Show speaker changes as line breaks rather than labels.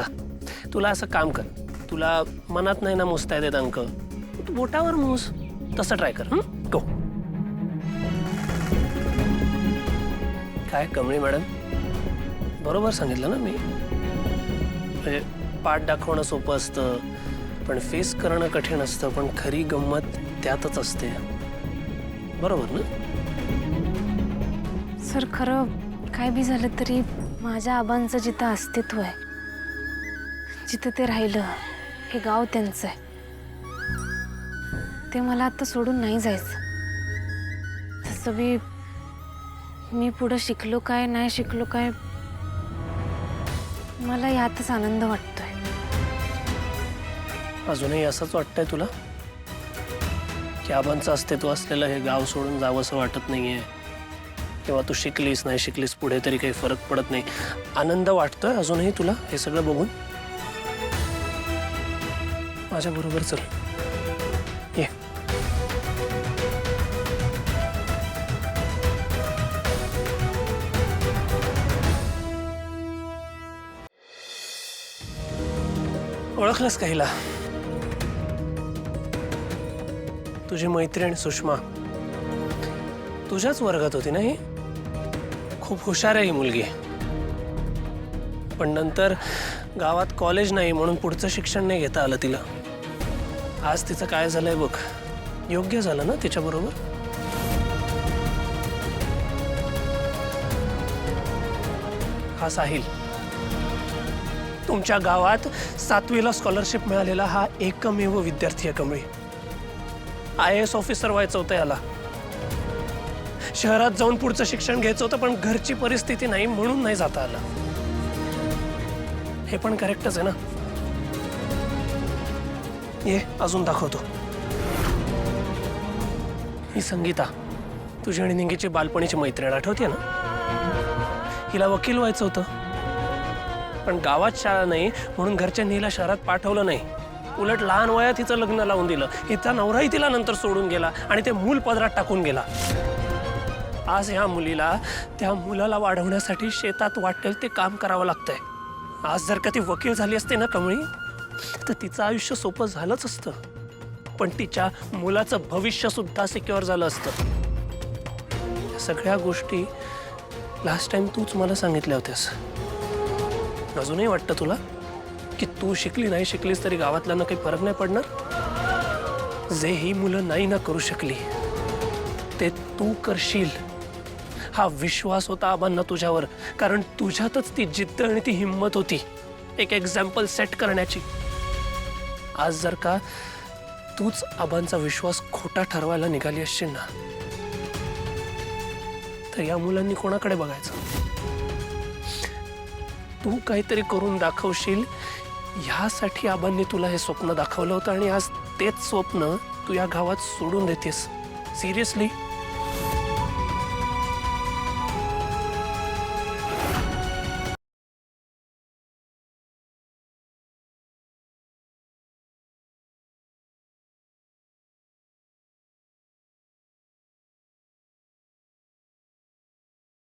जा तुला असं काम कर, तुला मनात नाही ना मोजता येत अंक, तू बोटावर मोज, तसं ट्राय कर. गो. काय कमळी मॅडम, बरोबर सांगितलं ना मी? म्हणजे पाठ दाखवणं सोपं असतं पण फेस करणं कठीण असतं, पण खरी गंमत त्यातच असते. बरोबर ना?
सर खरं काय बी झालं तरी माझ्या आबांचं जिथं अस्तित्व आहे, जिथं ते राहिलं, हे गाव त्यांचं आहे. ते मला आता सोडून नाही जायचं. तसं बी मी पुढं शिकलो काय नाही शिकलो काय, मला यातच आनंद वाटतोय.
अजूनही असंच वाटतंय तुला की आबांचं अस्तित्व असलेलं हे गाव सोडून जावंसं वाटत नाहीये, किंवा तू शिकलीस नाही शिकलीस पुढे तरी काही फरक पडत नाही, आनंद वाटतोय अजूनही तुला हे सगळं बघून? माझ्या बरोबर चल, ये. ओळखलंस का हिला? तुझी मैत्रीण सुषमा तुझ्याच वर्गात होती ना ही? खूप हुशार आहे ही मुलगी, पण नंतर गावात कॉलेज नाही म्हणून पुढचं शिक्षण नाही घेता आलं तिला. आज तिचं काय झालंय बघ. योग्य झालं ना तिच्याबरोबर? हा साहिल, तुमच्या गावात 7वीला स्कॉलरशिप मिळालेला हा एकमेव विद्यार्थी आहे कमळी. IAS ऑफिसर व्हायचं होतं याला. शहरात जाऊन पुढचं शिक्षण घ्यायचं होतं पण घरची परिस्थिती नाही म्हणून नाही जाता आलं. हे पण करेक्टच आहे ना? ये अजून दाखवतो. ही संगीता, तुझी आणि निंगीची बालपणीची मैत्रीण, आठवते ना? हिला वकील व्हायचं होतं पण गावात शाळा नाही म्हणून घरच्यांनी हिला शहरात पाठवलं नाही. उलट लहान वयात हिचं लग्न लावून दिलं. हिचा नवराही तिला नंतर सोडून गेला आणि ते मूल पदरात टाकून गेला. आज ह्या मुलीला त्या मुलाला वाढवण्यासाठी शेतात वाटेल ते काम करावं लागतंय. आज जर का ती वकील झाली असते ना कमळी, तर तिचं आयुष्य सोपं झालंच असतं, पण तिच्या मुलाचं भविष्य सुद्धा सिक्युअर झालं असतं. या सगळ्या गोष्टी लास्ट टाइम तूच मला सांगितल्या होत्यास. अजूनही वाटतं तुला की तू शिकली नाही शिकलीस तरी गावातल्यांना काही फरक नाही पडणार? जे ही मुलं नाही ना करू शकली ते तू करशील, हा विश्वास होता आबांना तुझ्यावर, कारण तुझ्यातच ती जिद्द आणि ती हिंमत होती एक एक्झाम्पल सेट करण्याची. आज जर का तूच आबांचा विश्वास खोटा ठरवायला निघाली असशील ना, तर या मुलांनी कोणाकडे बघायचं? तू काहीतरी करून दाखवशील ह्यासाठी आबांनी तुला हे स्वप्न दाखवलं होतं आणि आज तेच स्वप्न तू या गावात सोडून देतेस. सिरियसली?